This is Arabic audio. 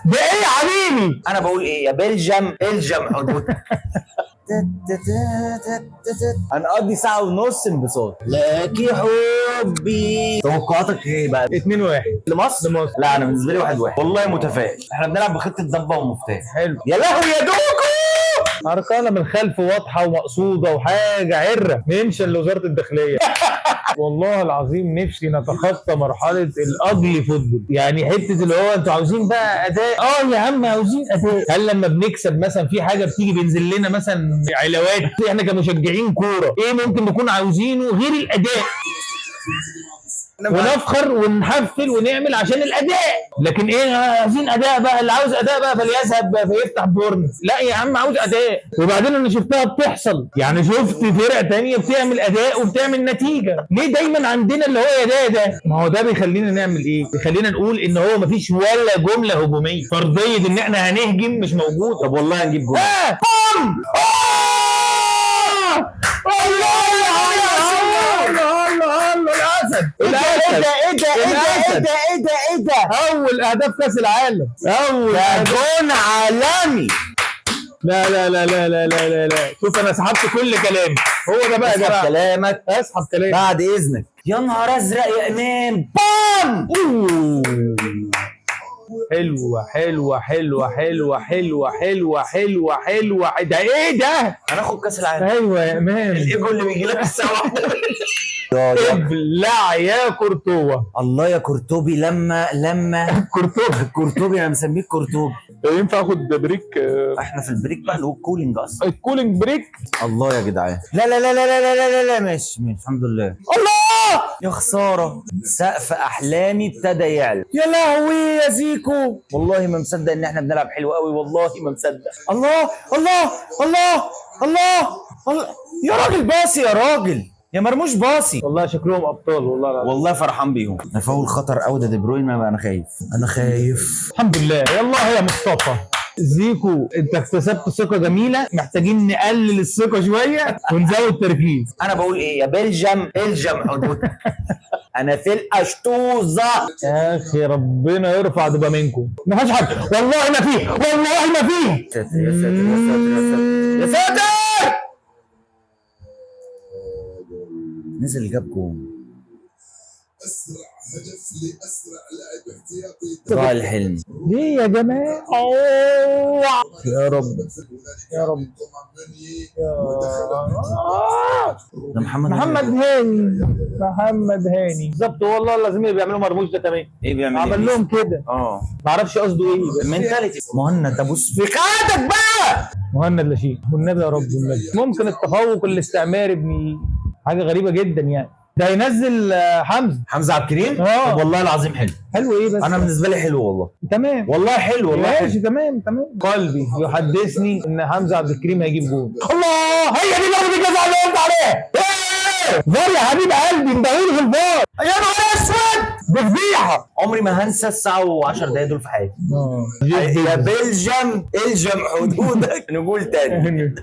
ده ايه يا حبيبي؟ انا بقول ايه يا بلجم الجم حدود. هنقضي ساعة ونص انبساط. لك حبي. توقعاتك ايه بقى؟ 2-1 لمصر؟ لمصر. لا انا بالنسبة لي 1-1 والله متفائل. احنا بنلعب بخطة ضبة ومفتاح. حلو. يا لهوي يا دوكو. أرقامنا من خلف واضحة ومقصودة وحاجة عرة نمشي لوزارة الداخلية. والله العظيم نفسي نتخطى مرحلة الأجلي فوتبول، يعني حتة اللي هو أنتوا عاوزين بقى أداء، يا عم عاوزين أداء. هل لما بنكسب مثلا في حاجة بتيجي بينزل لنا مثلا علاوات إحنا كمشجعين كورة إيه ممكن نكون عاوزينه غير الأداء؟ ونفخر ونحفل ونعمل عشان الاداء، لكن ايه عايزين اداء بقى، اللي عاوز اداء بقى فليذهب فيفتح بورن. لا يا عم عاوز اداء. وبعدين انا شفتها بتحصل، يعني شفت فرق تانية بتعمل اداء وبتعمل نتيجه. ليه دايما عندنا اللي هو يا ده؟ ما هو ده بيخلينا نعمل ايه؟ بيخلينا نقول ان هو مفيش ولا جمله هجوميه، فرضيه ان احنا هنهجم مش موجود. طب والله هنجيب جول. ايه ده اول اهداف كاس العالم، اول جون عالمي. لا لا لا لا لا لا لا، شوف انا سحبت كل كلامي، هو ده بقى يا جماعه. اسحب كلامك، اسحب كلامي بعد اذنك. يا نهار ازرق يا امام. بام. حلوه حلوه حلوه حلوه حلوه حلوه حلوه حلوه. ده ايه ده؟ هناخد كاس العالم. ايوه يا امام. الايجو اللي بيجي لك الساعه. ابلع يا كورتوا. الله يا كورتوبي. لما كورتوبي انا مسميك كورتوبي. ينفع اخد بريك؟ احنا في البريك بقى اللي هو الكولينج اصلا. الكولينج بريك. الله يا جدعان. لا لا لا لا لا لا لا لا ماشي الحمد لله. الله يا خساره. سقف احلامي ابتدى يعلى. يا لهوي يا زيكو. والله ما مصدق ان احنا بنلعب حلو قوي، والله ما مصدق. الله الله الله الله الله. يا راجل باصي يا راجل، يا مرموش باصي. والله شكلهم ابطال والله العظيم. والله فرحان بيهم. نفاول خطر قوي ده دي بروين. انا خايف. الحمد لله. يلا يا مصطفى. زيكو انت اكتسبت ثقه جميله، محتاجين نقلل الثقه شويه ونزود تركيز. انا بقول ايه يا بلجم الجم حدود. انا في الاشطوزه يا اخي ربنا يرفع دوبامينكم. ما فيش حاجه والله ما فيه، والله ما فيه. يا ساتر يا ساتر يا ساتر يا ساتر. نزل جاب جون. اسرع هدف لاسرع لاعب احتياطي. ضاع الحلم. ليه يا جماعه؟ يا رب يا رب. ده محمد هاني. محمد هاني بالظبط. والله العظيم اللي بيعملوا مرموش ده كمان. ايه بيعمل؟ عمل لهم كده. ما اعرفش قصده ايه. المنتاليتي. مهند ابوس في خدك بقى. مهند لاشين والنبي يا رب والنبي. ممكن التفوق الاستعماري ابني حاجه غريبه جدا يعني. ده هينزل حمزه عبد الكريم. طب والله العظيم حلو. حلو ايه بس؟ انا بالنسبه لي حلو والله. تمام والله حلو والله. ماشي تمام. قلبي يحدثني ان حمزه عبد الكريم هيجيب جول. الله، هي دي ضربه الجزاء اللي قلت عليها. فار يا حبيب قلبي، مدهولي في الفار. يا نهار اسود، دي فضيحه. عمري ما هنسى الساعه و10 دقايق دول في حياتي. يا بلجم الجم حدودك. نقول تاني.